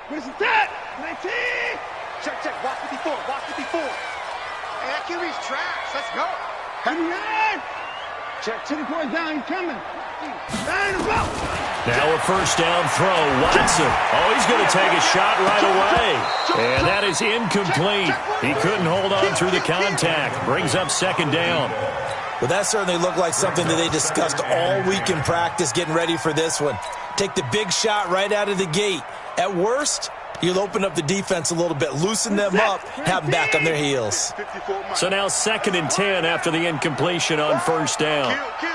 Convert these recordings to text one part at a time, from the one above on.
Where's that? 19! Check, watch 54, watch 54. Hey, that QB's trash. Let's go. Coming on! Check, 24 down, he's coming. Down the ball. Now a first down throw, Watson. Oh, he's going to take a shot right away. And that is incomplete. He couldn't hold on through the contact. Brings up second down. Well, that certainly looked like something that they discussed all week in practice getting ready for this one. Take the big shot right out of the gate. At worst, you'll open up the defense a little bit, loosen them up, have them back on their heels. So now 2nd and 10 after the incompletion on first down. Kill.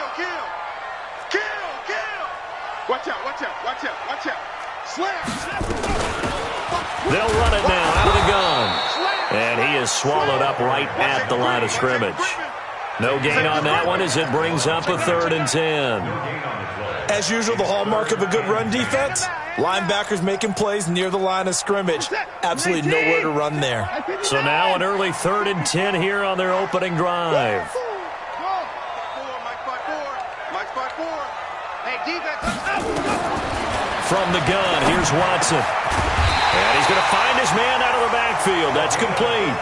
Watch out. Slam. They'll run it now out of the gun. And he is swallowed up right at the line of scrimmage. No gain on that one as it brings up a 3rd and 10. As usual, the hallmark of a good run defense, linebackers making plays near the line of scrimmage. Absolutely nowhere to run there. So now an early 3rd and 10 here on their opening drive. From the gun, here's Watson. And he's going to find his man out of the backfield. That's complete.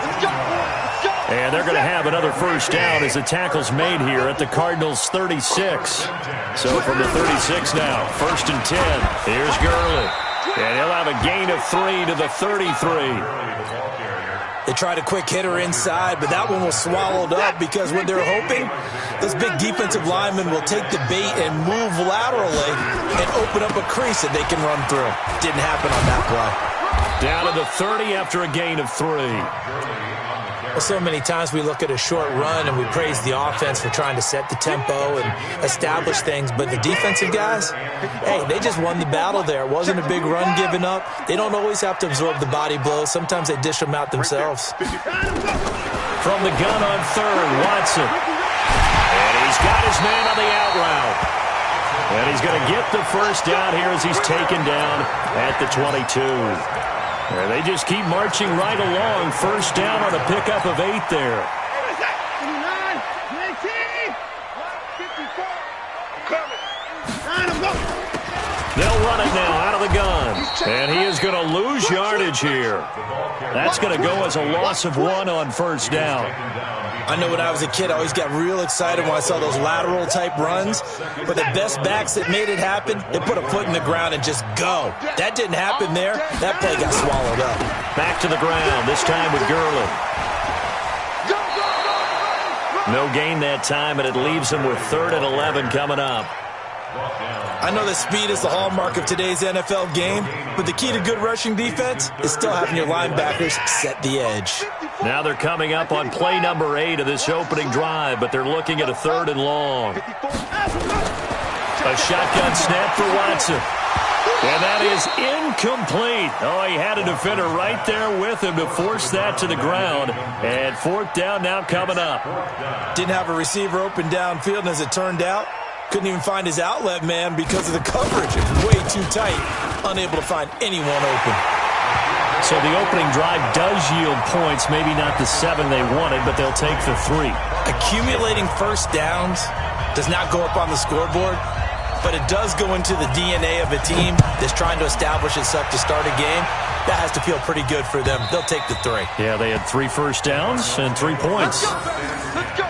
And they're going to have another first down as the tackle's made here at the Cardinals' 36. So from the 36 now, 1st and 10. Here's Gurley. And he'll have a gain of 3 to the 33. They tried a quick hitter inside, but that one was swallowed up because what they're hoping, those big defensive linemen will take the bait and move laterally and open up a crease that they can run through. Didn't happen on that play. Down to the 30 after a gain of 3. Well, so many times we look at a short run and we praise the offense for trying to set the tempo and establish things, but the defensive guys, hey, they just won the battle there. It wasn't a big run given up. They don't always have to absorb the body blows. Sometimes they dish them out themselves. From the gun on 3rd, Watson. And he's got his man on the out route. And he's going to get the first down here as he's taken down at the 22. And they just keep marching right along. First down on a pickup of 8 there. They'll run it now out of the gun. And he is going to lose yardage here. That's going to go as a loss of 1 on first down. I know when I was a kid, I always got real excited when I saw those lateral-type runs. But the best backs that made it happen, they put a foot in the ground and just go. That didn't happen there. That play got swallowed up. Back to the ground, this time with Gurley. No gain that time, and it leaves him with 3rd and 11 coming up. I know that speed is the hallmark of today's NFL game, but the key to good rushing defense is still having your linebackers set the edge. Now they're coming up on play number 8 of this opening drive, but they're looking at a 3rd and long. A shotgun snap for Watson. And that is incomplete. Oh, he had a defender right there with him to force that to the ground. And 4th down now coming up. Didn't have a receiver open downfield, and as it turned out, couldn't even find his outlet man because of the coverage. It was way too tight, unable to find anyone open. So the opening drive does yield points, maybe not the 7 they wanted, but they'll take the 3. Accumulating first downs does not go up on the scoreboard, but it does go into the DNA of a team that's trying to establish itself to start a game. That has to feel pretty good for them. They'll take the 3. Yeah, they had 3 first downs and 3 points. Let's go.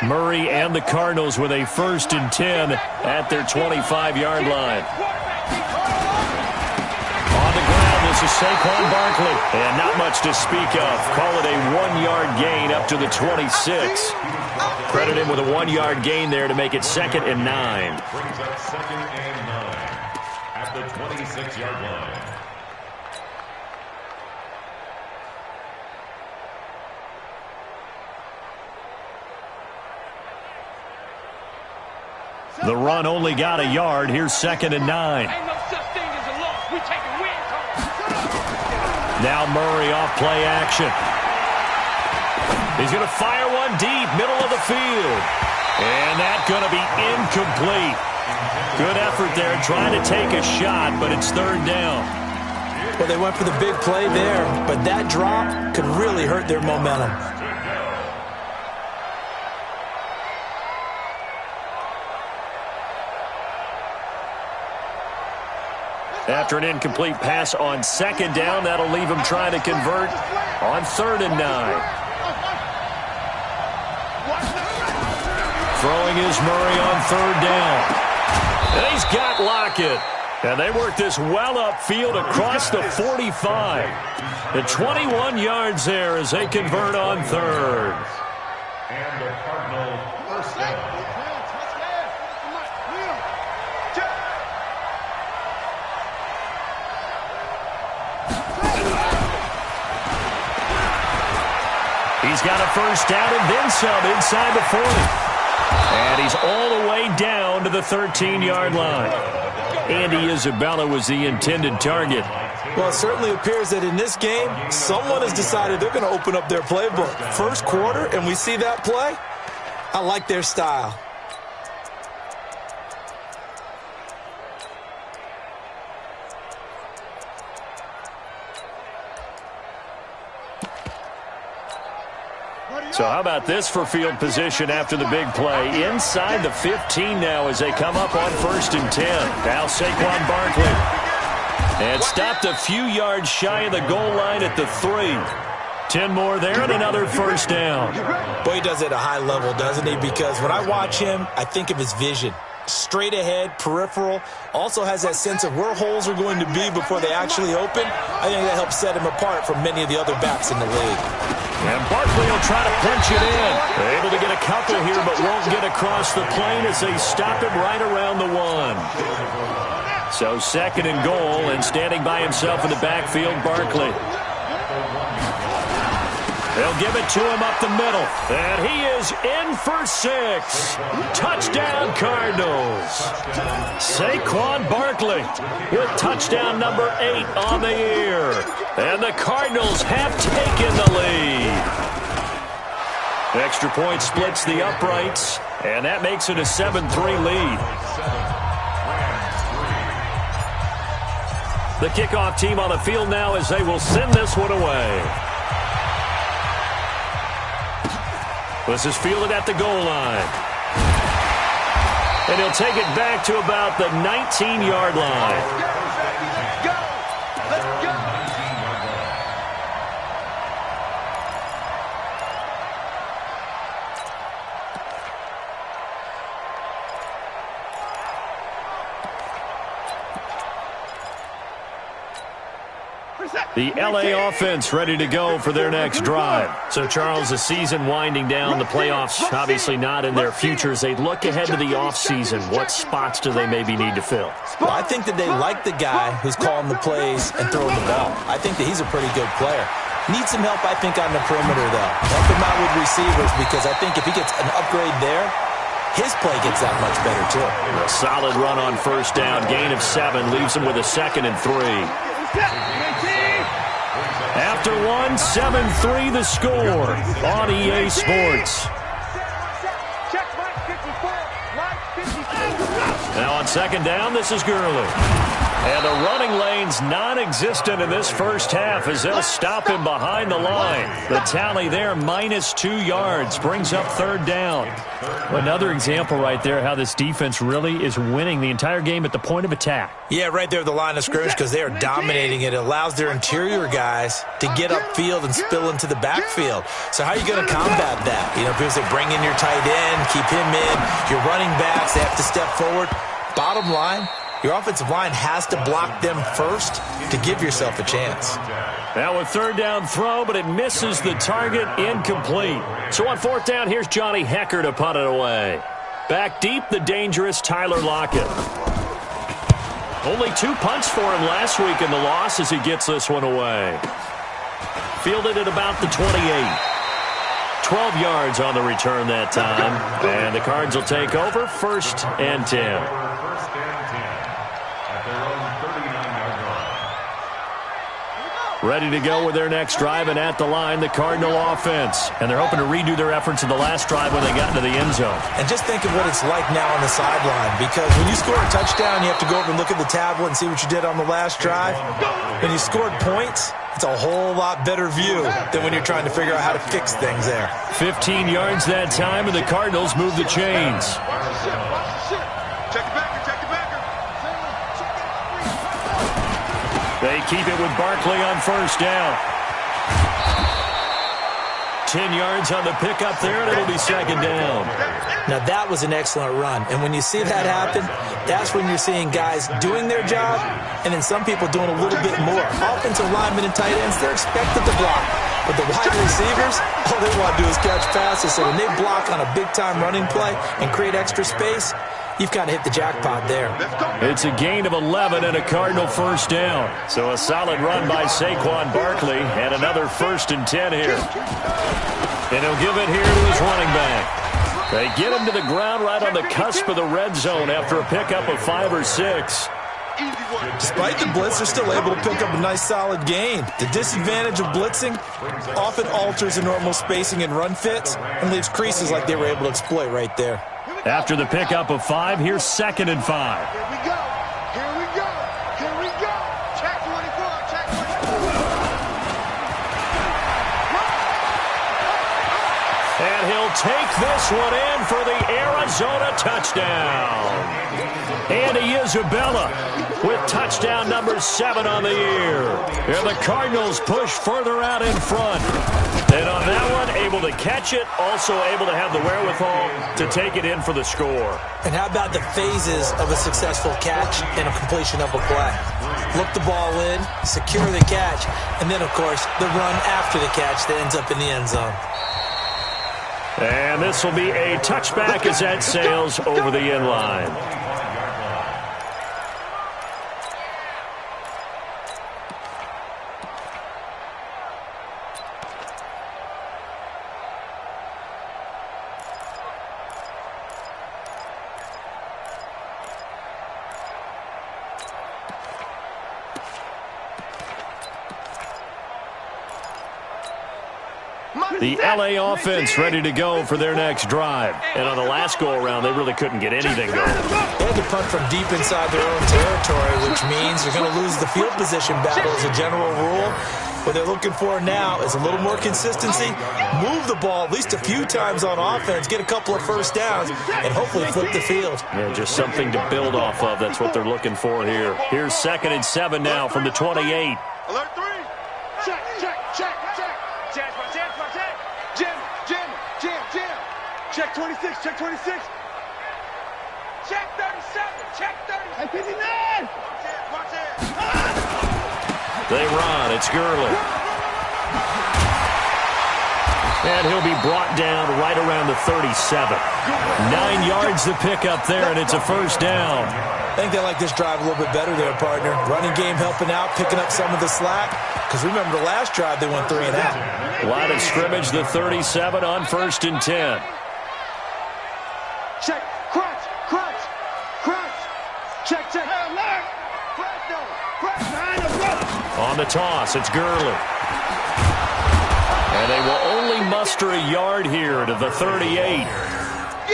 Murray and the Cardinals with a 1st and 10 at their 25-yard line. On the ground, this is Saquon Barkley. And not much to speak of. Call it a 1-yard gain up to the 26. Credit him with a 1-yard gain there to make it 2nd and 9. Brings up 2nd and 9 at the 26-yard line. The run only got a yard. Here's 2nd and 9. Ain't no such thing as a loss. We taking wins home. Now Murray off play action. He's going to fire one deep, middle of the field. And that's going to be incomplete. Good effort there trying to take a shot, but it's third down. Well, they went for the big play there, but that drop could really hurt their momentum. After an incomplete pass on second down, that'll leave him trying to convert on 3rd and 9. Throwing is Murray on 3rd down. And he's got Lockett. And they work this well upfield across the 45. The 21 yards there as they convert on 3rd. And the Cardinal first down. He's got a first down and then some inside the 40. And he's all the way down to the 13-yard line. Andy Isabella was the intended target. Well, it certainly appears that in this game, someone has decided they're going to open up their playbook. First quarter, and we see that play. I like their style. So how about this for field position after the big play? Inside the 15 now as they come up on 1st and 10. Now Saquon Barkley. And stopped a few yards shy of the goal line at the 3. 10 more there and another first down. Boy, he does it at a high level, doesn't he? Because when I watch him, I think of his vision. Straight ahead, peripheral. Also has that sense of where holes are going to be before they actually open. I think that helps set him apart from many of the other backs in the league. And Barkley will try to punch it in. They're able to get a couple here, but won't get across the plane as they stop him right around the 1. So 2nd and goal, and standing by himself in the backfield, Barkley. They'll give it to him up the middle. And he is in for 6. Touchdown, Cardinals. Saquon Barkley with touchdown number 8 on the year. And the Cardinals have taken the lead. Extra point splits the uprights, and that makes it a 7-3 lead. The kickoff team on the field now as they will send this one away. This is fielded at the goal line. And he'll take it back to about the 19-yard line. The L.A. offense ready to go for their next drive. So, Charles, the season winding down, the playoffs obviously not in their futures. They look ahead to the offseason. What spots do they maybe need to fill? Well, I think that they like the guy who's calling the plays and throwing the ball. I think that he's a pretty good player. Needs some help, I think, on the perimeter, though. Help him out with receivers because I think if he gets an upgrade there, his play gets that much better, too. A solid run on first down. Gain of 7 leaves him with a 2nd and 3. After 1, 7-3 the score on EA Sports. Now on 2nd down, this is Gurley. And the running lane's non-existent in this first half as they'll stop him behind the line. The tally there, -2 yards, brings up 3rd down. Another example right there how this defense really is winning the entire game at the point of attack. Yeah, right there at the line of scrimmage because they are dominating it. It allows their interior guys to get upfield and spill into the backfield. So how are you going to combat that? You know, people say bring in your tight end, keep him in. Your running backs, they have to step forward. Bottom line, your offensive line has to block them first to give yourself a chance. Now a 3rd down throw, but it misses the target, incomplete. So on 4th down, here's Johnny Hecker to punt it away. Back deep, the dangerous Tyler Lockett. Only 2 punts for him last week in the loss as he gets this one away. Fielded at about the 28. 12 yards on the return that time. And the Cards will take over 1st and 10. Ready to go with their next drive, and at the line, the Cardinal offense. And they're hoping to redo their efforts in the last drive when they got into the end zone. And just think of what it's like now on the sideline, because when you score a touchdown, you have to go over and look at the tablet and see what you did on the last drive. When you scored points, it's a whole lot better view than when you're trying to figure out how to fix things there. 15 yards that time, and the Cardinals move the chains. They keep it with Barkley on first down. 10 yards on the pickup there, and it'll be second down. Now, that was an excellent run. And when you see that happen, that's when you're seeing guys doing their job and then some people doing a little bit more. Offensive linemen and tight ends, they're expected to block. But the wide receivers, all they want to do is catch passes. So when they block on a big-time running play and create extra space, you've kind of hit the jackpot there. It's a gain of 11 and a Cardinal first down. So a solid run by Saquon Barkley and another 1st and 10 here. And he'll give it here to his running back. They get him to the ground right on the cusp of the red zone after a pickup of 5 or 6. Despite the blitz, they're still able to pick up a nice solid gain. The disadvantage of blitzing often alters the normal spacing and run fits and leaves creases like they were able to exploit right there. After the pickup of 5, here's 2nd and 5. Here we go. Here we go. Here we go. Check 24. Check 24. And he'll take this one in for the Arizona touchdown. Andy Isabella with touchdown number 7 on the year. And the Cardinals push further out in front. And on that one, able to catch it, also able to have the wherewithal to take it in for the score. And how about the phases of a successful catch and a completion of a play? Look the ball in, secure the catch, and then, of course, the run after the catch that ends up in the end zone. And this will be a touchback as that sails over the end line. The LA offense ready to go for their next drive. And on the last go-around, they really couldn't get anything going. They had to punt from deep inside their own territory, which means you're going to lose the field position battle as a general rule. What they're looking for now is a little more consistency, move the ball at least a few times on offense, get a couple of first downs, and hopefully flip the field. Yeah, just something to build off of. That's what they're looking for here. Here's 2nd and 7 now from the 28. Alert 3. Check, check, check, check. Jam, jam, jam. Jam, jam, jam, jam. Check 26, check 26. Check 37, check 30. Hey, 59! Watch it. They run. It's Gurley. And he'll be brought down right around the 37. 9 yards to pick up there, and it's a first down. I think they like this drive a little bit better there, partner. Running game helping out, picking up some of the slack. Because remember the last drive, they went 3 and out. Line of scrimmage, the 37 on 1st and 10. Check, crunch, crunch, crunch. Check, check. On the toss, it's Gurley. And they will only muster a yard here to the 38.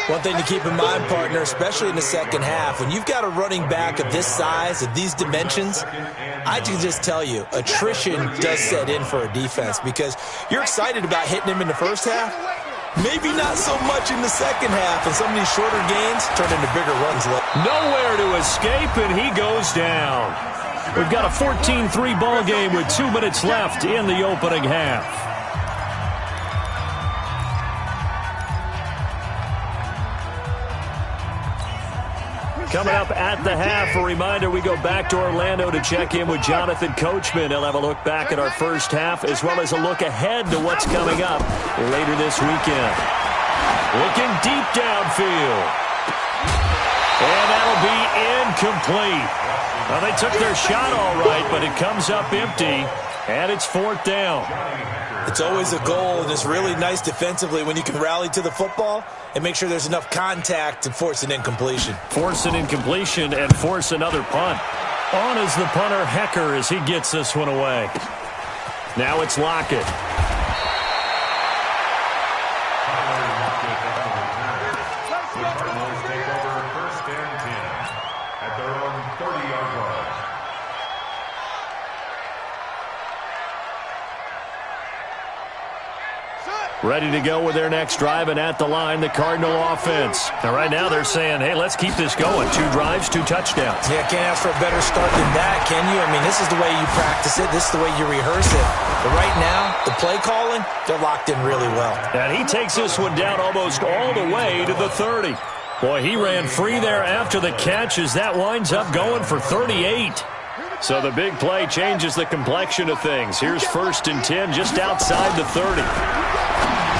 One thing to keep in mind, partner, especially in the second half, when you've got a running back of this size, of these dimensions, I can just tell you, attrition does set in for a defense because you're excited about hitting him in the first half. Maybe not so much in the second half, and some of these shorter gains turn into bigger runs later. Nowhere to escape, and he goes down. We've got a 14-3 ball game with 2 minutes left in the opening half. Coming up at the half, a reminder, we go back to Orlando to check in with Jonathan Coachman. He'll have a look back at our first half as well as a look ahead to what's coming up later this weekend. Looking deep downfield. And that'll be incomplete. Well, they took their shot all right, but it comes up empty, and it's 4th down. It's always a goal, and it's really nice defensively when you can rally to the football and make sure there's enough contact to force an incompletion. Force an incompletion and force another punt. On is the punter, Hecker, as he gets this one away. Now it's Lockett. The Cardinals take over 1st and 10 at their own 30-yard line. Ready to go with their next drive, and at the line, the Cardinal offense. Now, right now, they're saying, hey, let's keep this going. 2 drives, 2 touchdowns. Yeah, can't ask for a better start than that, can you? I mean, this is the way you practice it. This is the way you rehearse it. But right now, the play calling, they're locked in really well. And he takes this one down almost all the way to the 30. Boy, he ran free there after the catch as that winds up going for 38. So the big play changes the complexion of things. Here's 1st and 10 just outside the 30.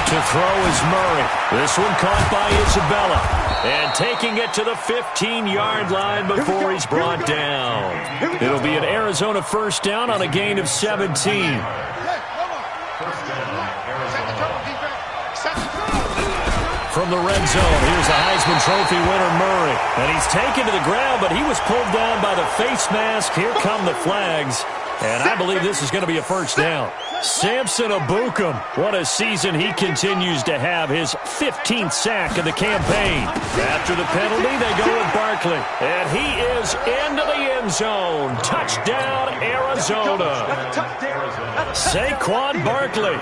To throw is Murray. This one caught by Isabella. And taking it to the 15-yard line before he's brought down. It'll be an Arizona 1st down on a gain of 17. From the red zone, here's the Heisman Trophy winner, Murray. And he's taken to the ground, but he was pulled down by the face mask. Here come the flags. And I believe this is going to be a 1st down. Samson Abukum, what a season he continues to have, his 15th sack of the campaign. After the penalty, they go with Barkley. And he is into the end zone. Touchdown, Arizona. Saquon Barkley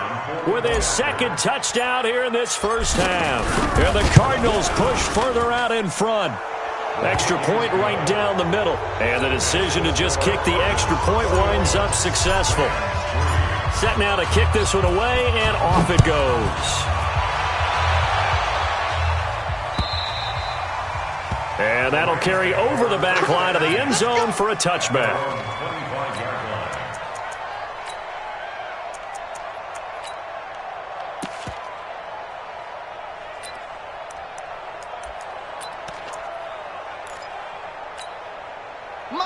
with his 2nd touchdown here in this 1st half. And the Cardinals push further out in front. Extra point right down the middle. And the decision to just kick the extra point winds up successful. Set now to kick this one away, and off it goes. And that'll carry over the back line of the end zone for a touchback.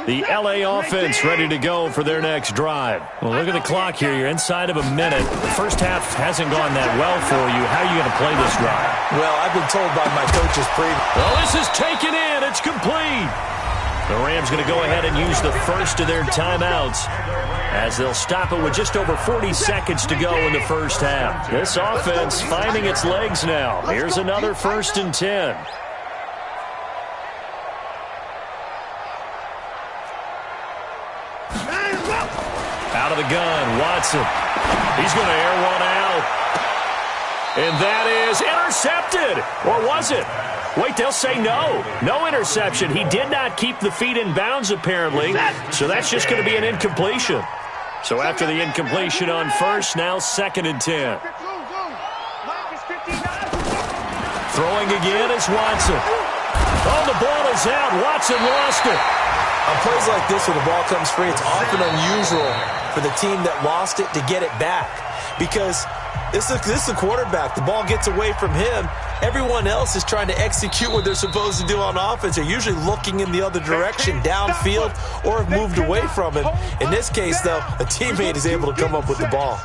The L.A. offense ready to go for their next drive. Well, look at the clock here. You're inside of a minute. The 1st half hasn't gone that well for you. How are you going to play this drive? Well, I've been told by my coaches Well, this is taken in. It's complete. The Rams going to go ahead and use the first of their timeouts as they'll stop it with just over 40 seconds to go in the 1st half. This offense finding its legs now. Here's another 1st and 10. Out of the gun, Watson. He's going to air one out. And that is intercepted. Or was it? Wait, they'll say no. No interception. He did not keep the feet in bounds, apparently. So that's just going to be an incompletion. So after the incompletion on 1st, now 2nd and 10. Throwing again is Watson. Oh, the ball is out. Watson lost it. On plays like this where the ball comes free, it's often unusual for the team that lost it to get it back. Because this is the quarterback. The ball gets away from him. Everyone else is trying to execute what they're supposed to do on offense. They're usually looking in the other direction, downfield, or have moved away from him. In this case, though, a teammate is able to come up with the ball.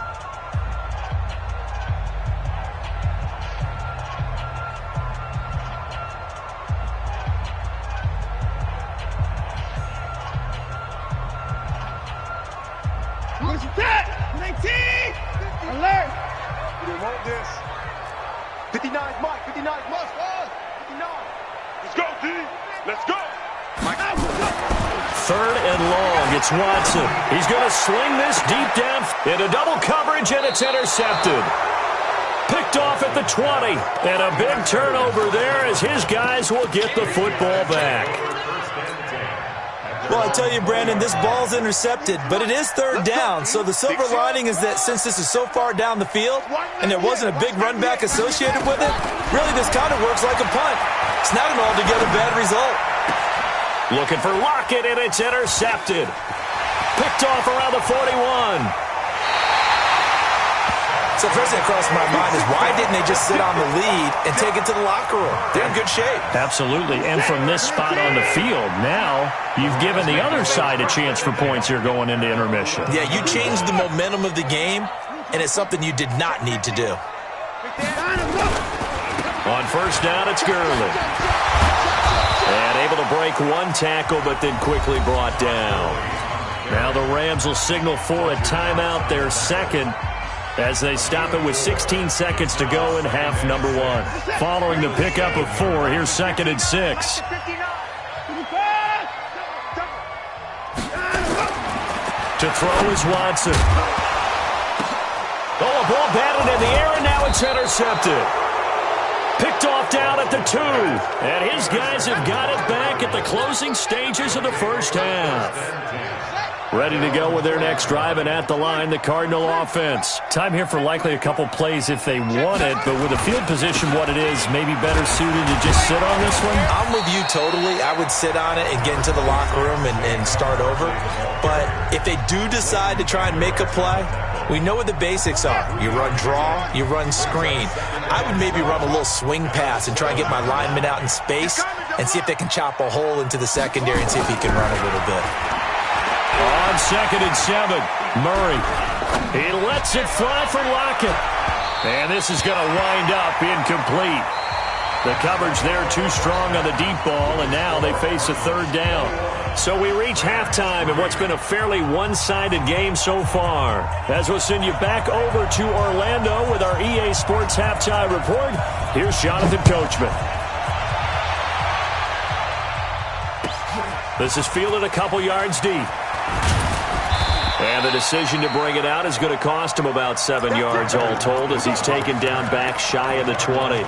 Alert! You want this? 59's Mike. 59's Mike. 59. Let's go, D. Let's go. Mike. 3rd and long. It's Watson. He's going to sling this deep down into double coverage, and it's intercepted. Picked off at the 20. And a big turnover there as his guys will get the football back. Well, I tell you, Brandon, this ball's intercepted, but it is 3rd down. So the silver lining is that since this is so far down the field and there wasn't a big run back associated with it, really this kind of works like a punt. It's not an altogether bad result. Looking for Lockett, and it's intercepted. Picked off around the 41. So the first thing that crossed my mind is why didn't they just sit on the lead and take it to the locker room? They're in good shape. Absolutely, and from this spot on the field, now you've given the other side a chance for points here going into intermission. Yeah, you changed the momentum of the game, and it's something you did not need to do. On 1st down, it's Gurley. And able to break one tackle, but then quickly brought down. Now the Rams will signal for a timeout, their second, as they stop it with 16 seconds to go in half number one. Following the pickup of 4, here's 2nd and 6. To throw is Watson. Oh, a ball batted in the air, and now it's intercepted. Picked off down at the 2. And his guys have got it back at the closing stages of the first half. Ready to go with their next drive, and at the line, the Cardinal offense. Time here for likely a couple plays if they want it, but with the field position what it is, maybe better suited to just sit on this one? I'm with you totally. I would sit on it and get into the locker room and start over. But if they do decide to try and make a play, we know what the basics are. You run draw, you run screen. I would maybe run a little swing pass and try and get my lineman out in space and see if they can chop a hole into the secondary and see if he can run a little bit. On 2nd and 7, Murray. He lets it fly for Lockett. And this is going to wind up incomplete. The coverage there too strong on the deep ball, and now they face a 3rd down. So we reach halftime in what's been a fairly one-sided game so far. As we'll send you back over to Orlando with our EA Sports Halftime Report, here's Jonathan Coachman. This is fielded a couple yards deep. And the decision to bring it out is going to cost him about 7 yards all told as he's taken down back shy of the 20.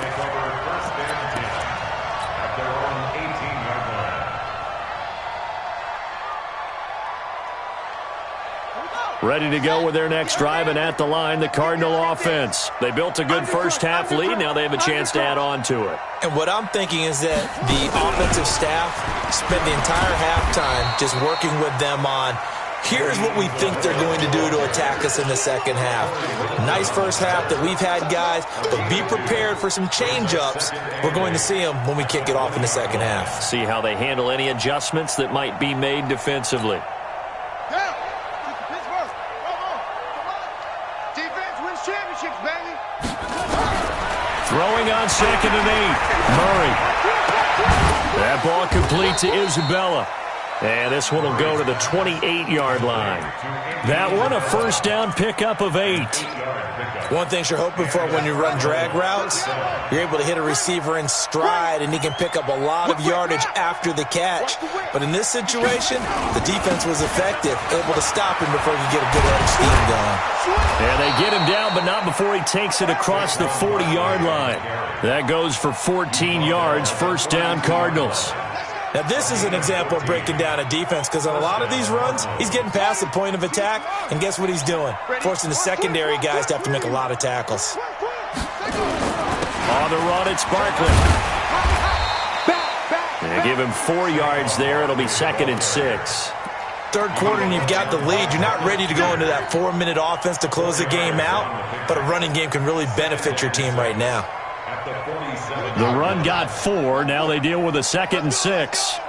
Ready to go with their next drive, and at the line, the Cardinal offense. They built a good first half lead. Now they have a chance to add on to it. And what I'm thinking is that the offensive staff spent the entire halftime just working with them on, here's what we think they're going to do to attack us in the second half. Nice first half that we've had, guys, but be prepared for some change-ups. We're going to see them when we kick it off in the second half. See how they handle any adjustments that might be made defensively. Throwing on 2nd and 8. Murray. That ball complete to Isabella. And this one will go to the 28-yard line. That one a first down pickup of 8. One thing you're hoping for when you run drag routes, you're able to hit a receiver in stride, and he can pick up a lot of yardage after the catch. But in this situation, the defense was effective, able to stop him before he could get a good edge steam going. And they get him down, but not before he takes it across the 40-yard line. That goes for 14 yards, first down Cardinals. Now, this is an example of breaking down a defense, because on a lot of these runs, he's getting past the point of attack, and guess what he's doing? Forcing the secondary guys to have to make a lot of tackles. On the run, it's Barkley. They give him 4 yards there. It'll be 2nd and 6. Third quarter, and you've got the lead. You're not ready to go into that 4-minute offense to close the game out, but a running game can really benefit your team right now. The run got 4. Now they deal with a 2nd and 6. SOS.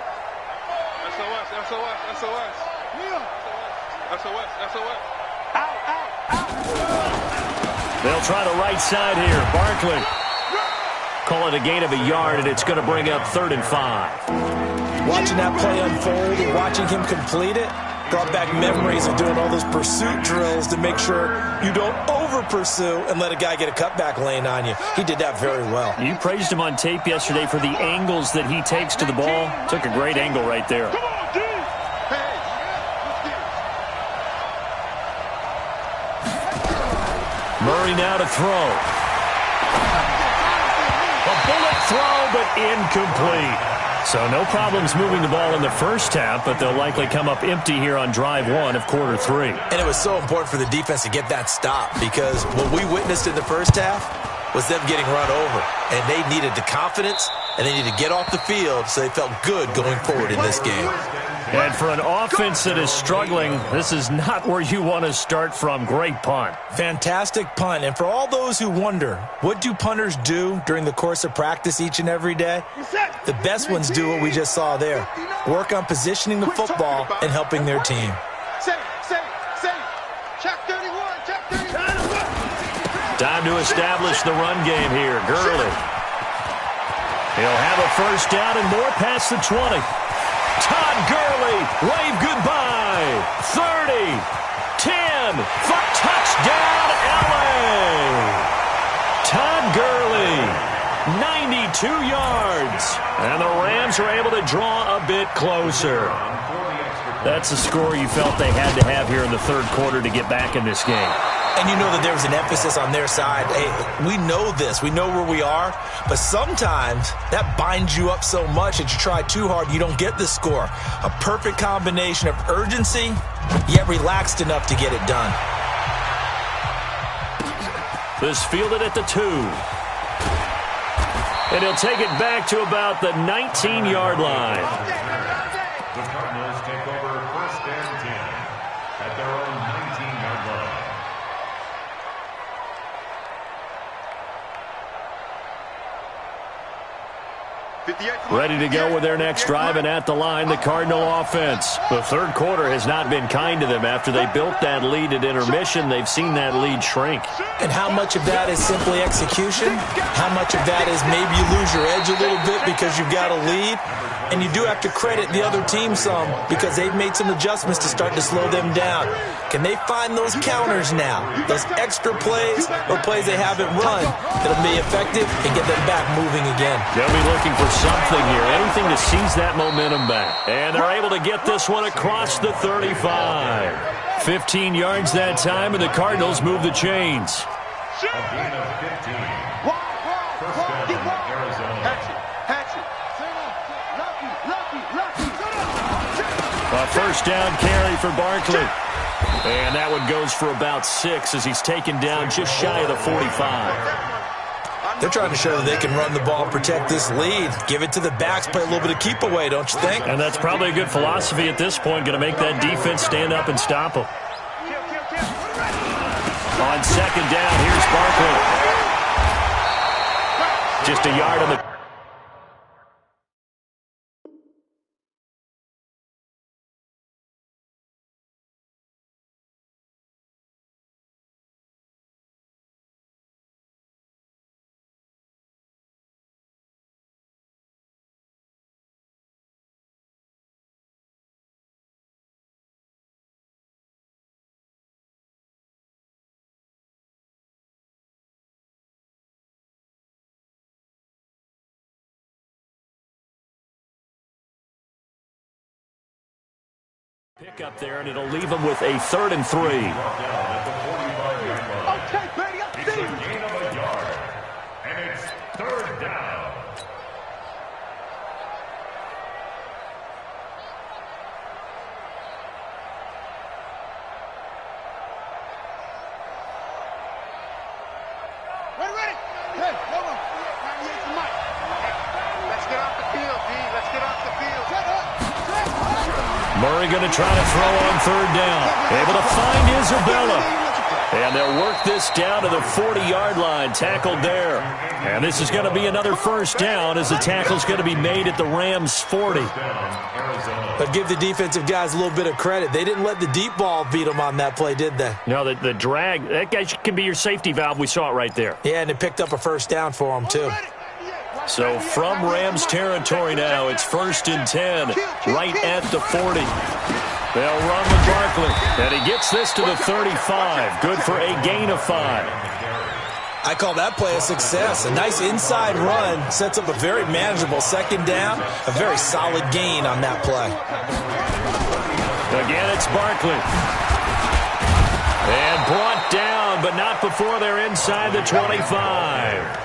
They'll try the right side here. Barkley. Call it a gain of a yard, and it's going to bring up 3rd and 5. Watching that play unfold and watching him complete it brought back memories of doing all those pursuit drills to make sure you don't over-pursue and let a guy get a cutback lane on you. He did that very well. You praised him on tape yesterday for the angles that he takes to the ball. Took a great angle right there. Murray now to throw. A bullet throw, but incomplete. So no problems moving the ball in the first half, but they'll likely come up empty here on drive 1 of quarter 3. And it was so important for the defense to get that stop, because what we witnessed in the first half was them getting run over. And they needed the confidence, and they needed to get off the field so they felt good going forward in this game. And for an offense that is struggling, this is not where you want to start from. Great punt. Fantastic punt. And for all those who wonder, what do punters do during the course of practice each and every day? The best ones do what we just saw there. Work on positioning the football and helping their team. Time to establish the run game here. Gurley. He'll have a first down and more past the 20. Todd Gurley, wave goodbye. 2 yards. And the Rams are able to draw a bit closer. That's the score you felt they had to have here in the third quarter to get back in this game. And you know that there was an emphasis on their side. Hey, we know this. We know where we are. But sometimes that binds you up so much that you try too hard, you don't get the score. A perfect combination of urgency, yet relaxed enough to get it done. This fielded at the 2. And he'll take it back to about the 19-yard line. The Cardinals take over 1st and 10 at their own 19-yard line. Ready to go with their next drive, and at the line, the Cardinal offense. The third quarter has not been kind to them. After they built that lead at intermission, they've seen that lead shrink. And how much of that is simply execution? How much of that is maybe you lose your edge a little bit because you've got a lead? And you do have to credit the other team some because they've made some adjustments to start to slow them down. Can they find those counters now? Those extra plays or plays they haven't run that'll be effective and get them back moving again? They'll be looking for something here, anything to seize that momentum back. And they're able to get this one across the 35. 15 yards that time, and the Cardinals move the chains. A gain of 15. First down, Arizona. A first down carry for Barkley. And that one goes for about 6 as he's taken down just shy of the 45. They're trying to show that they can run the ball and protect this lead. Give it to the backs, play a little bit of keep away, don't you think? And that's probably a good philosophy at this point, going to make that defense stand up and stop them. On second down, here's Barkley. Just a yard on the... Pick up there, and it'll leave them with a 3rd and 3. Okay, Brady, it's a gain of a yard, and it's 3rd down. Ready. Hey, hold on. Let's get off the field, D. Let's get off the field. Murray going to try to throw on 3rd down. Able to find Isabella. And they'll work this down to the 40-yard line. Tackled there. And this is going to be another first down as the tackle's going to be made at the Rams' 40. But give the defensive guys a little bit of credit. They didn't let the deep ball beat them on that play, did they? No, the drag, that guy can be your safety valve. We saw it right there. Yeah, and it picked up a first down for them, too. So from Rams territory now, it's 1st and 10, right at the 40. They'll run with Barkley, and he gets this to the 35. Good for a gain of 5. I call that play a success. A nice inside run sets up a very manageable second down, a very solid gain on that play. Again, it's Barkley. And brought down, but not before they're inside the 25.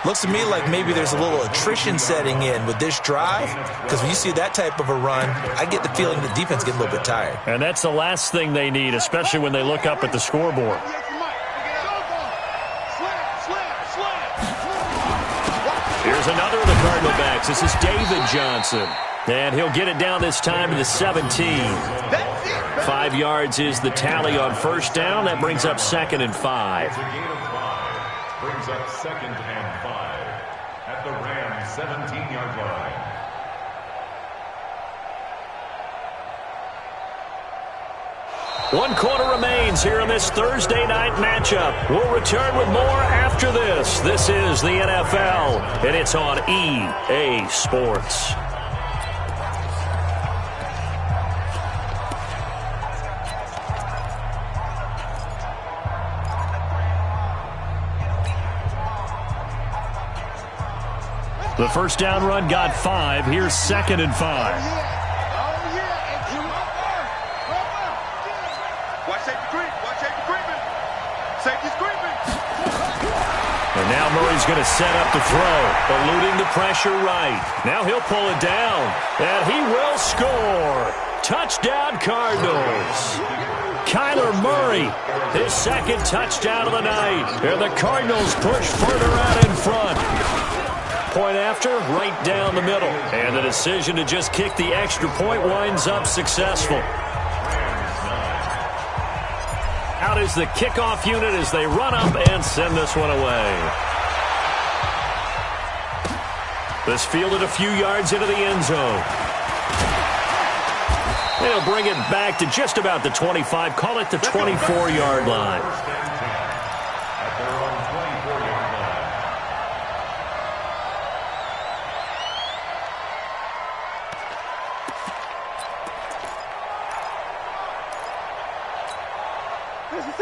Looks to me like maybe there's a little attrition setting in with this drive, because when you see that type of a run, I get the feeling the defense gets a little bit tired. And that's the last thing they need, especially when they look up at the scoreboard. Here's another of the Cardinal backs. This is David Johnson. And he'll get it down this time to the 17. 5 yards is the tally on first down. That brings up 2nd and 5. Brings up 2nd and 5 at the Rams' 17-yard line. One quarter remains here in this Thursday night matchup. We'll return with more after this. This is the NFL, and it's on EA Sports. The first down run got 5. Here's 2nd and 5. Watch safety creep. Watch safety creeping. Safety's creeping. And now Murray's going to set up to throw, eluding the pressure right. Now he'll pull it down, and he will score. Touchdown, Cardinals. Kyler Murray, his 2nd touchdown of the night. And the Cardinals push further out in front. Point after, right down the middle. And the decision to just kick the extra point winds up successful. Out is the kickoff unit as they run up and send this one away. This fielded a few yards into the end zone. They'll bring it back to just about the 25. Call it the 24-yard line. At their own 24-yard line.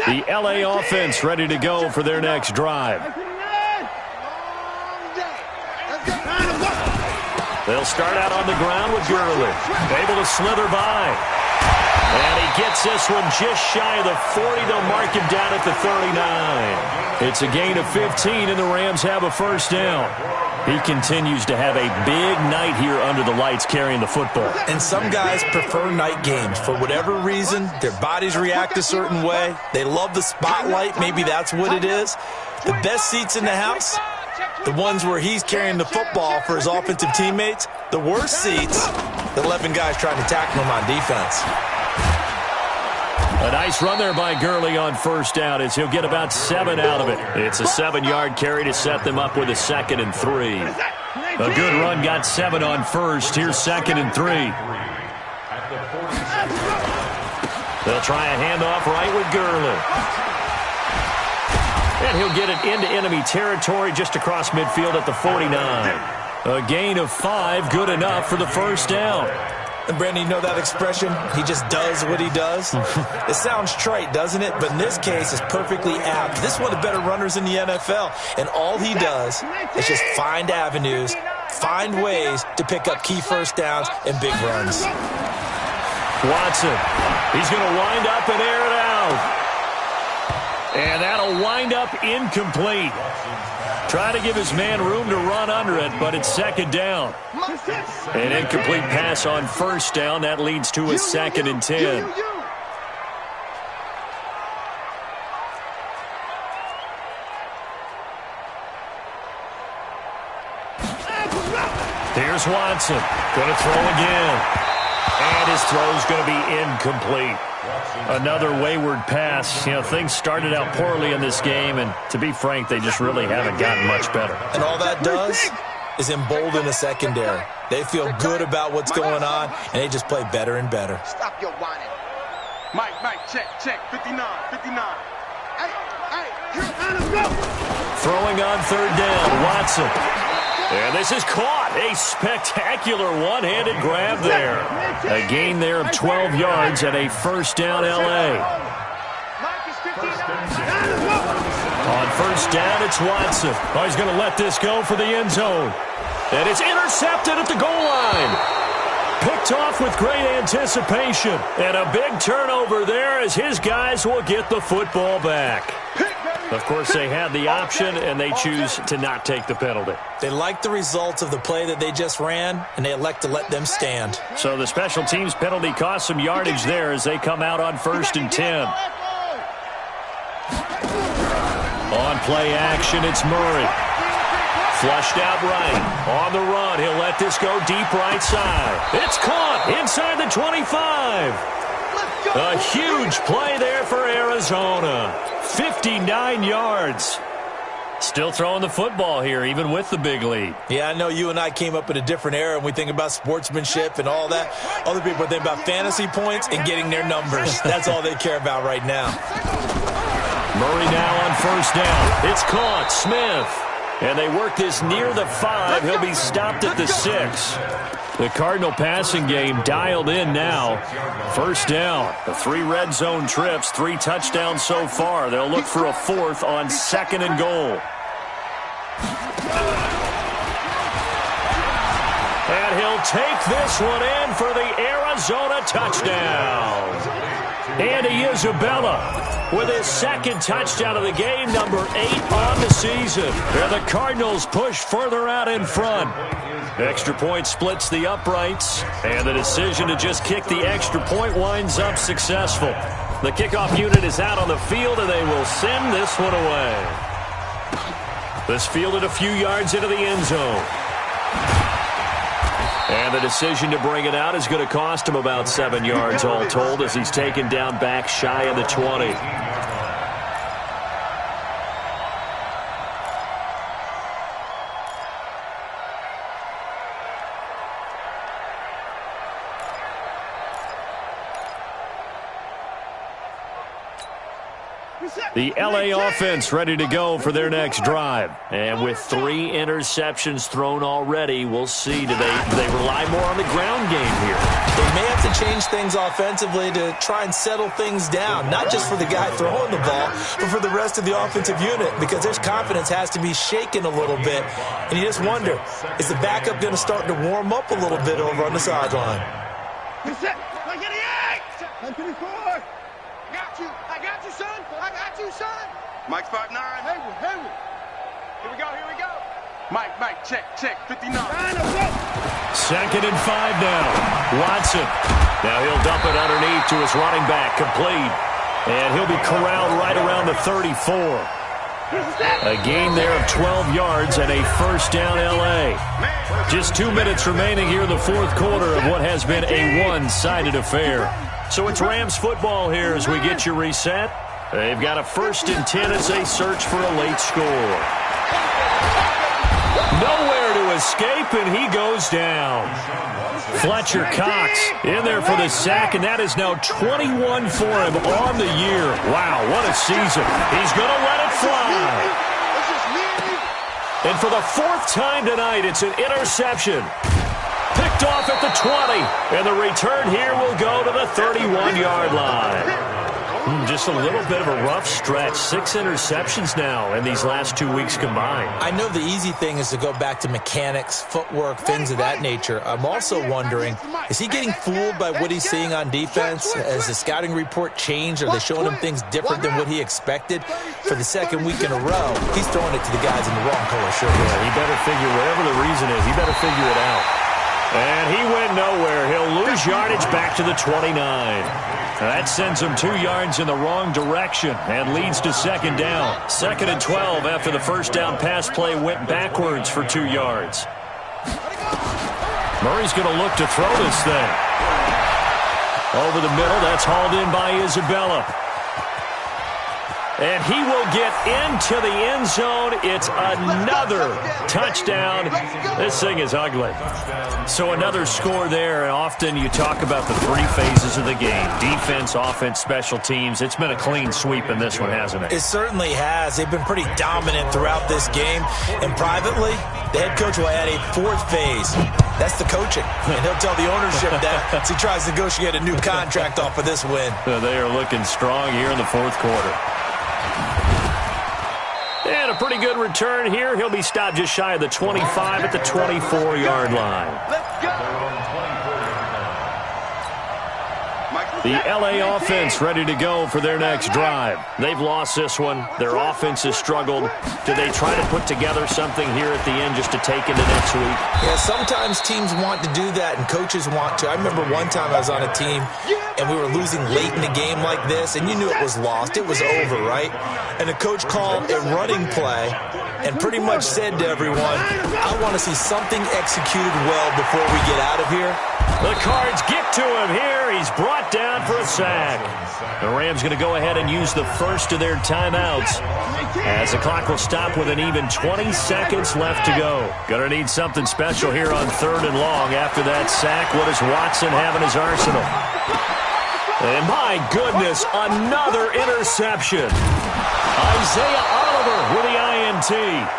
The LA offense ready to go for their next drive. They'll start out on the ground with Gurley. Able to slither by. And he gets this one just shy of the 40. They'll mark him down at the 39. It's a gain of 15, and the Rams have a first down. He continues to have a big night here under the lights carrying the football. And some guys prefer night games. For whatever reason, their bodies react a certain way. They love the spotlight. Maybe that's what it is. The best seats in the house, the ones where he's carrying the football for his offensive teammates. The worst seats, the 11 guys trying to tackle him on defense. A nice run there by Gurley on first down as he'll get about 7 out of it. It's a 7-yard carry to set them up with a 2nd and 3. A good run got 7 on first. Here's 2nd and 3. They'll try a handoff right with Gurley. And he'll get it into enemy territory just across midfield at the 49. A gain of 5, good enough for the first down. And Brandon, you know that expression? He just does what he does? It sounds trite, doesn't it? But in this case, it's perfectly apt. This is one of the better runners in the NFL. And all he does is just find avenues, find ways to pick up key first downs and big runs. Watson, he's going to wind up and air it out. And that'll wind up incomplete. Trying to give his man room to run under it, but it's 2nd down. An incomplete pass on first down. That leads to a 2nd and 10. Here's Watson. Going to throw again. And his throw's going to be incomplete. Another wayward pass. You know, things started out poorly in this game, and to be frank, they just really haven't gotten much better. And all that does is embolden the secondary. They feel good about what's going on, and they just play better and better. Stop your whining. Mike, check. 59. Hey, Throwing on 3rd down, Watson. And this is caught. A spectacular one-handed grab there. A gain there of 12 yards and a first down L.A. On first down, it's Watson. Oh, he's going to let this go for the end zone. And it's intercepted at the goal line. Picked off with great anticipation. And a big turnover there as his guys will get the football back. Of course, they had the option, and they choose to not take the penalty. They like the results of the play that they just ran, and they elect to let them stand. So the special teams penalty cost some yardage there as they come out on 1st and 10. On play action, it's Murray. Flushed out right. On the run, he'll let this go deep right side. It's caught inside the 25. A huge play there for Arizona. 59 yards. Still throwing the football here, even with the big lead. Yeah, I know you and I came up in a different era, and we think about sportsmanship and all that. Other people think about fantasy points and getting their numbers. That's all they care about right now. Murray now on first down. It's caught. Smith. And they work this near the 5. He'll be stopped at the 6. The Cardinal passing game dialed in now. First down. The 3 red zone trips, 3 touchdowns so far. They'll look for a 4th on 2nd and goal. And he'll take this one in for the Arizona touchdown. Andy Isabella with his second touchdown of the game, number 8 on the season. And the Cardinals push further out in front. Extra point splits the uprights, and the decision to just kick the extra point winds up successful. The kickoff unit is out on the field, and they will send this one away. This fielded a few yards into the end zone. And the decision to bring it out is going to cost him about 7 yards all told as he's taken down back shy of the 20. The LA offense ready to go for their next drive. And with 3 interceptions thrown already, we'll see. Do they rely more on the ground game here? They may have to change things offensively to try and settle things down, not just for the guy throwing the ball, but for the rest of the offensive unit, because their confidence has to be shaken a little bit. And you just wonder, is the backup going to start to warm up a little bit over on the sideline? I got you, son. I got you, son. Mike 5'9". Haywood. Here we go. Mike, check, 59. 2nd and 5 now. Watson. Now he'll dump it underneath to his running back, complete. And he'll be corralled right around the 34. A gain there of 12 yards and a first down L.A. Just 2 minutes remaining here in the fourth quarter of what has been a one-sided affair. So it's Rams football here as we get you reset. They've got a 1st and 10 as they search for a late score. Nowhere to escape, and he goes down. Fletcher Cox in there for the sack, and that is now 21 for him on the year. Wow, what a season. He's going to let it fly. And for the 4th time tonight, it's an interception. Picked off at the 20, and the return here will go to the 31-yard line. Just a little bit of a rough stretch. 6 interceptions now in these last 2 weeks combined. I know the easy thing is to go back to mechanics, footwork, things of that nature. I'm also wondering, is he getting fooled by what he's seeing on defense? Has the scouting report changed? Are they showing him things different than what he expected? For the 2nd week in a row, he's throwing it to the guys in the wrong color shirt. Yeah, he better figure, whatever the reason is, he better figure it out. And he went nowhere. He'll lose yardage back to the 29. That sends him 2 yards in the wrong direction and leads to 2nd down. 2nd and 12 after the first down pass play went backwards for 2 yards. Murray's going to look to throw this thing. Over the middle, that's hauled in by Isabella. And he will get into the end zone. It's another touchdown. This thing is ugly. So another score there, and often you talk about the 3 phases of the game. Defense, offense, special teams. It's been a clean sweep in this one, hasn't it? It certainly has. They've been pretty dominant throughout this game. And privately, the head coach will add a 4th phase. That's the coaching. And he'll tell the ownership that as he tries to negotiate a new contract off of this win. They are looking strong here in the fourth quarter. And a pretty good return here. He'll be stopped just shy of the 25 at the 24-yard line. Let's go. The L.A. offense ready to go for their next drive. They've lost this one. Their offense has struggled. Do they try to put together something here at the end just to take into next week? Yeah, sometimes teams want to do that and coaches want to. I remember one time I was on a team and we were losing late in the game like this, and you knew it was lost. It was over, right? And the coach called a running play and pretty much said to everyone, I want to see something executed well before we get out of here. The Cards get to him here. He's brought down for a sack. The Rams going to go ahead and use the first of their timeouts as the clock will stop with an even 20 seconds left to go. Going to need something special here on 3rd and long. After that sack, what does Watson have in his arsenal? And my goodness, another interception. Isaiah Oliver with the INT.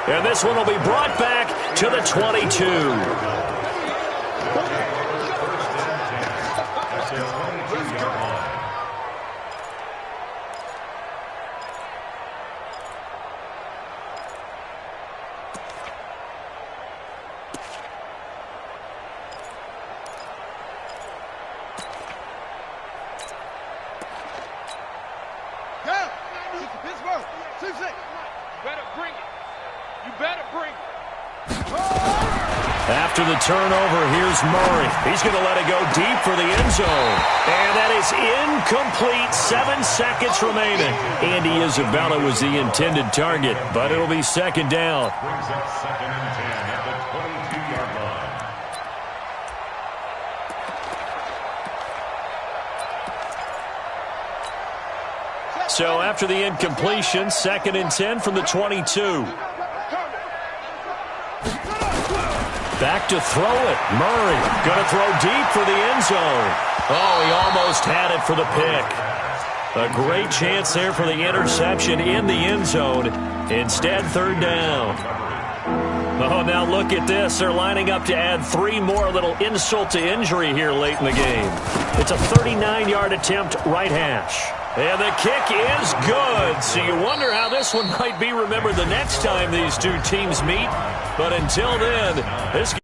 And this one will be brought back to the 22. Better bring it. You better bring it. After the turnover, here's Murray. He's going to let it go deep for the end zone. And that is incomplete. 7 seconds remaining. Andy Isabella was the intended target, but it'll be second down. Brings up 2nd and 10 at the 22-yard line. So after the incompletion, 2nd and 10 from the 22. Back to throw it. Murray going to throw deep for the end zone. Oh, he almost had it for the pick. A great chance there for the interception in the end zone. Instead, 3rd down. Oh, now look at this. They're lining up to add 3 more. Little insult to injury here late in the game. It's a 39-yard attempt, right hash. And the kick is good. So you wonder how this one might be remembered the next time these two teams meet. But until then, this